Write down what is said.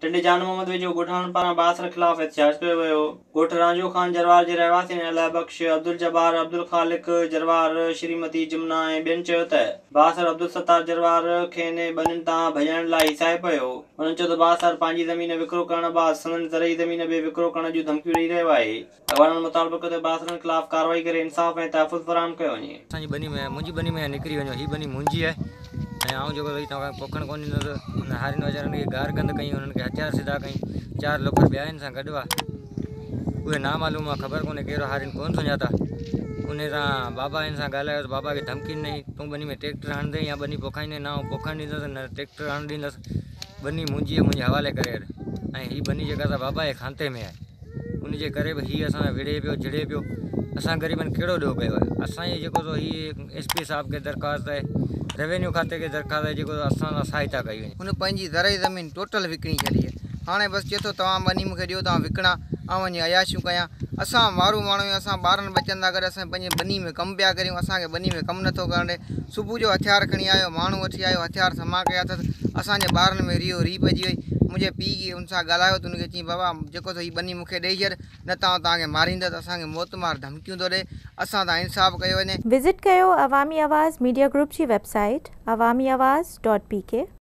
टिंडे जान मोहम्मद वेझो ॻोठाणनि पारां बासर ख़िलाफ़ एहतजाज कयो वियो। ॻोठ रांझो ख़ान जरवार जे रहवासी अलाह बख्श, अब्दुल जब्बार, अब्दुल ख़ालिक जरवार, श्रीमती जमुना ऐं ॿियनि चयो त बासर अब्दुल सत्तार जरवार खेनि ॿनियुनि तां भॼण लाइ हिसाए पियो। हुननि चयो त बासर पंहिंजी ज़मीन विकिरो करण बाद संदनि ज़रई ज़मीन बि विकिरो करण जूं धमकियूं ॾेई रहियो आहे। अॻवाननि मुतालबो कयो त बासरनि ख़िलाफ़ कार्रवाई करे इंसाफ़ ऐं तहफ़ुज़ फ़राहम कयो वञे। असांजी बनी में मुंहिंजी बनी में निकिरी वञो, हीअ बनी मुंहिंजी आहे ऐं आउं जेको वरी तव्हांखे पोखणु कोन ॾींदुसि। हुन हारियुनि वीचारनि खे गार गंद कई, हुननि खे हथियार सिधा कई। 4 लोकर ॿिया आहिनि सां गॾु आहे, उहे नामालूम आहे, ख़बर कोन्हे कहिड़ो हारियुनि कोन सुञाता। उन सां बाबा हिन सां ॻाल्हायो त बाबा खे धमकी ॾिनई, तूं बनी में ट्रैक्टर हणंदे या बनी पोखाईंदे, न आउं पोखणु ॾींदुसि न ट्रैक्टर हणणु ॾींदुसि। बनी मुंहिंजी आहे, मुंहिंजे हवाले करे ऐं हीअ बनी जेका असां बाबा जे खाते में आहे, उनजे करे बि हीअ असां विढ़े पियो झिड़े पियो। असां ग़रीबनि कहिड़ो ॾोह कयो आहे। असांजी जेको हीअ SP साहिब खे दरख़्वास्त आहे, रेवेन्यू खाते खे दरख़्वास्त आहे, जेको असां सां सहायता कई वञे। हुन पंहिंजी ज़रई ज़मीन टोटल विकिणी छॾी आहे। हाणे बसि चए थो तव्हां बनी मूंखे ॾियो, तव्हां विकिणा, ऐं वञी अयाशियूं कयां। असां मारू माण्हू, असां ॿारनि बचनि था करे असां पंहिंजे बनी में कमु पिया करियूं। असांखे बनी में कमु नथो करणु ॾे। सुबुह जो हथियार खणी आयो, माण्हू वठी आयो, हथियार समा कया अथसि। असांजे ॿारनि में री पइजी वई। मुंहिंजे पीउ खे हुन सां ॻाल्हायो त हुनखे चई बाबा जेको हीअ बनी मूंखे ॾेई छॾ, न तव्हांखे मारींदसि। असांखे मौत मार धमकियूं थो ॾे। असां तां इंसाफ़ कयो वञे। विज़िट कयो अवामी आवाज़ मीडिया ग्रुप जी वेबसाइट awamiawaz.pk।